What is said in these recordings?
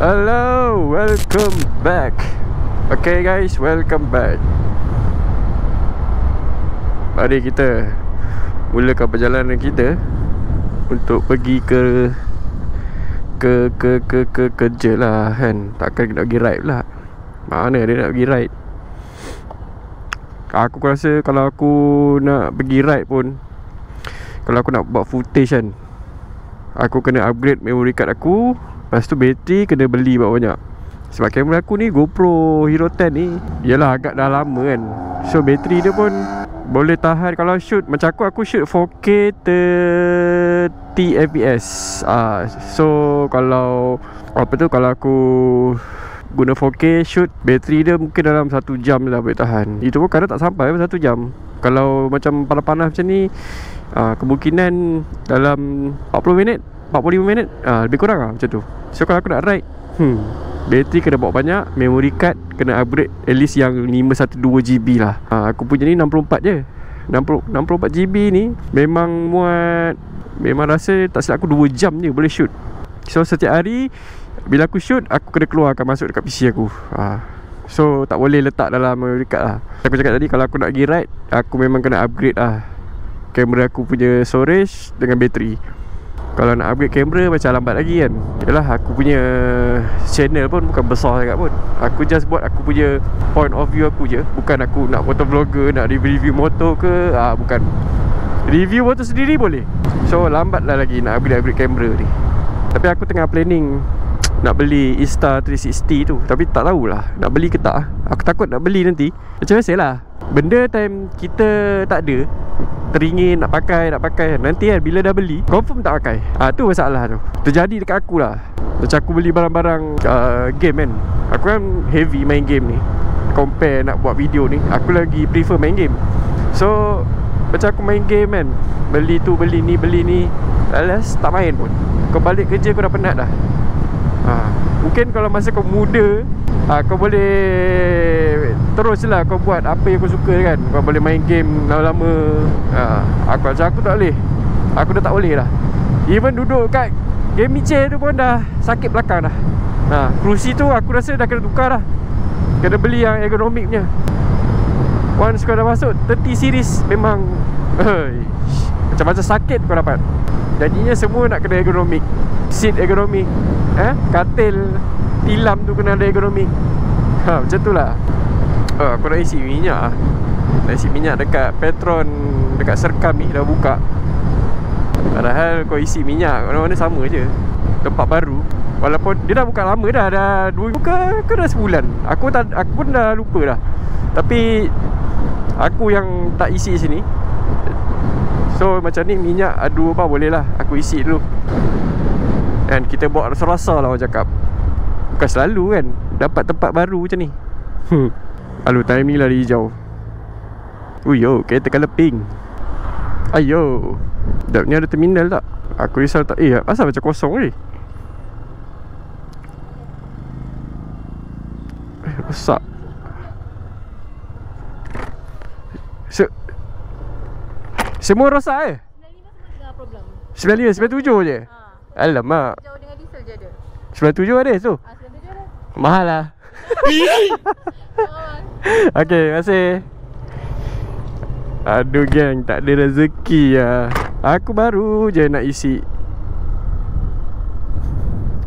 Hello, welcome back. Okay guys, welcome back. Mari kita mulakan perjalanan kita untuk pergi ke kerja lah kan. Takkan nak pergi ride pula. Mana dia nak pergi ride? Aku rasa kalau aku nak pergi ride pun, kalau aku nak buat footage kan, aku kena upgrade memory card aku. Lepas tu bateri kena beli banyak. Sebab kamera aku ni GoPro Hero 10 ni, yalah agak dah lama kan. So bateri dia pun boleh tahan. Kalau shoot, macam aku shoot 4K 30 fps. So kalau kalau aku guna 4K shoot, bateri dia mungkin dalam 1 jam lah boleh tahan. Itu pun kadang tak sampai 1 jam. Kalau macam panas-panas macam ni, kemungkinan dalam 40 minit 45 minit, lebih kurang lah macam tu. So kalau aku nak ride, bateri kena bawa banyak, memory card kena upgrade at least yang 512GB lah. Aku punya ni 64 je. 64GB ni memang muat. Memang rasa tak silap aku 2 jam je boleh shoot. So setiap hari bila aku shoot, aku kena keluarkan masuk dekat PC aku. So tak boleh letak dalam memory card lah. Aku cakap tadi, kalau aku nak pergi ride, aku memang kena upgrade lah kamera aku punya storage dengan bateri. Kalau nak upgrade kamera macam lambat lagi kan. Yalah, aku punya channel pun bukan besar sangat pun. Aku just buat aku punya point of view aku je. Bukan aku nak motovlogger, nak review motor ke. Bukan. Review motor sendiri boleh. So lambat lah lagi nak upgrade kamera ni. Tapi aku tengah planning nak beli Insta360 tu. Tapi tak tahulah nak beli ke tak. Aku takut nak beli nanti, macam biasa lah, benda time kita tak ada, teringin nak pakai nanti kan bila dah beli confirm tak pakai. Tu masalah tu. Terjadi dekat aku lah. Macam aku beli barang-barang game kan. Aku kan heavy main game ni. Compare nak buat video ni, aku lagi prefer main game. So macam aku main game kan, beli tu beli ni, alas tak main pun. Kau balik kerja kau dah penat dah. Mungkin kalau masa kau muda, kau boleh teruslah kau buat apa yang kau suka kan. Kau boleh main game lama-lama. Aku tak boleh. Aku dah tak boleh dah. Even duduk kat gaming chair tu pun dah sakit belakang dah. Kerusi tu aku rasa dah kena tukar dah. Kena beli yang ergonomik punya. Once kau dah masuk 30 series, memang macam-macam sakit kau dapat. Jadinya semua nak kena ergonomik. Seat ergonomik, katil tilam tu kena ada ergonomik. Macam tu lah. Aku nak isi minyak lah. Nak isi minyak dekat Petron, dekat Serkam ni dah buka. Padahal kau isi minyak mana-mana sama je. Tempat baru, walaupun dia dah buka lama dah. Dah 2 buka ke dah sebulan. Aku pun dah lupa dah. Tapi aku yang tak isi sini. So macam ni minyak adu apa boleh lah aku isi dulu. Dan kita buat rasa-rasa lah orang cakap. Bukan selalu kan dapat tempat baru macam ni. Aduh, timing lah di hijau. Uyo, kereta colour pink. Ayo. Sekejap, ni ada terminal tak? Aku risau tak. Asal macam kosong ni? Rosak. Semua rosak 95 97 je. Alamak. Jauh dengan diesel je ada. 97 ada tu. 97 ada. Mahal lah. Okay, terima kasih. Aduh geng, tak ada rezeki lah. Aku baru je nak isi.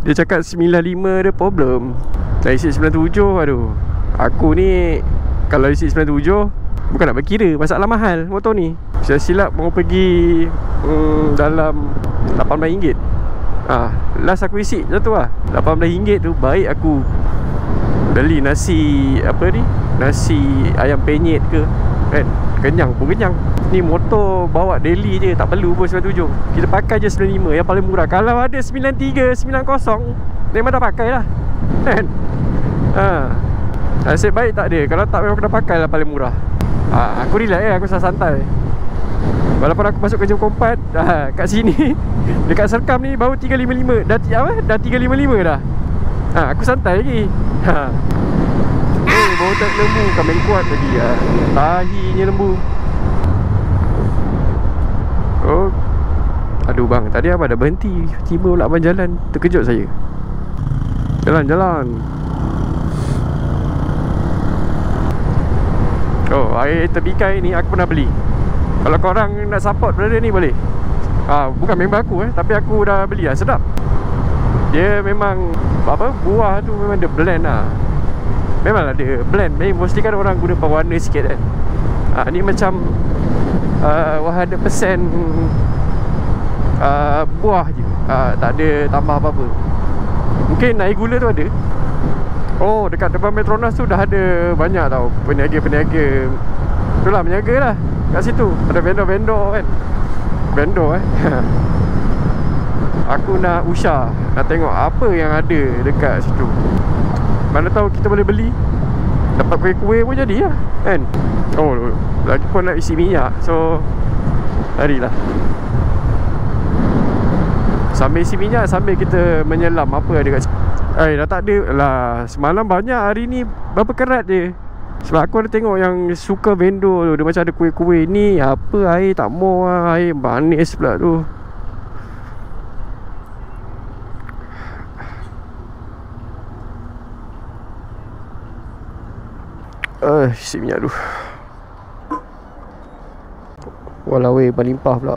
Dia cakap 95 ada problem. Nak isi 97, aduh. Aku ni kalau isi 97 bukan nak berkira, masalah mahal motor ni. Saya silap mau pergi dalam RM18. Last aku isi macam tu lah, RM18 tu. Baik aku beli nasi apa ni, nasi ayam penyet ke kan, kenyang pun kenyang. Ni motor bawa daily je, tak perlu pun 97. Kita pakai je 95 yang paling murah. Kalau ada 93, 90 memang dah pakai lah kan. Nasib baik tak ada. Kalau tak memang kena pakai lah paling murah. Aku relax aku santai. Walaupun aku masuk kerja pukul 4, kat sini dekat Serkam ni baru 355. Dah 355 dah. Aku santai lagi. Bau tak lembu kan main kuat lagi. Tahinya lembu. Aduh bang, tadi abang dah berhenti, tiba pula abang jalan. Terkejut saya. Jalan-jalan. Oh, air terbikai ni aku pernah beli. Kalau korang nak support benda ni boleh. Bukan member aku tapi aku dah beli lah. Sedap. Dia memang apa, buah tu memang dia blend lah. Memanglah dia blend. Mesti kan orang guna pewarna sikit kan. Ni macam 100% buah je. Tak ada tambah apa-apa. Mungkin air gula tu ada. Oh, dekat depan Petronas tu dah ada banyak tau peniaga-peniaga. Itulah peniaga lah. Kat situ ada vendor-vendor kan. Vendor Aku nak usah, nak tengok apa yang ada dekat situ. Mana tahu kita boleh beli, dapat kuih-kuih pun jadi lah kan. Oh, lagi pun nak isi minyak. So larilah. Sambil isi minyak, sambil kita menyelam apa ada kat situ. Dah tak ada lah. Semalam banyak, hari ni berapa kerat je. Sebab aku ada tengok yang suka vendor tu, dia macam ada kuih-kuih. Ni apa, air tak mau lah. Air manis pula tu. Isi minyak tu. Walau melimpah pula.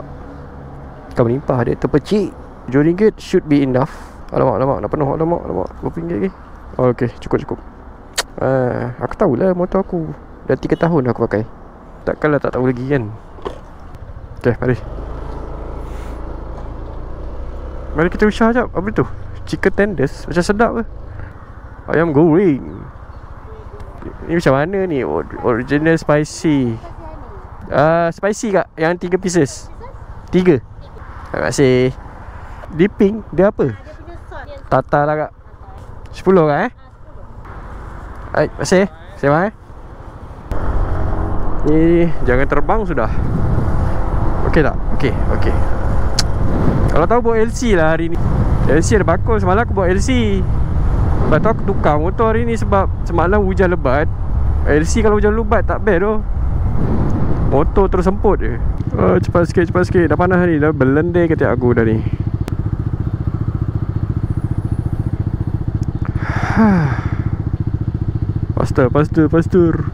Bukan melimpah, dia terpecik. RM7 should be enough. Alamak, nak penuh. Alamak, RM20 lagi. Okay, cukup. Aku tahulah motor aku. Dah 3 tahun aku pakai. Takkanlah tak tahu lagi kan. Okay, mari kita usah sekejap. Apa tu? Chicken tenders. Macam sedap ke? Ayam goreng. Ni macam mana ni? Original spicy. Spicy kak? Yang 3 pieces? 3. Terima kasih. Dipping dia apa? Tata lah kak. 10 kak terima kasih. Terima kasih. Ni jangan terbang sudah. Okey tak? Okey. Kalau tahu bawa LC lah hari ni. LC ada bakul. Semalam aku bawa LC. Lepas tu aku tukar motor hari ni sebab semalam hujan lebat. LC kalau hujan lebat tak best tu. Motor terus semput je. Cepat sikit. Dah panas ni. Dah berlendir ketiak aku dah ni. Pastor.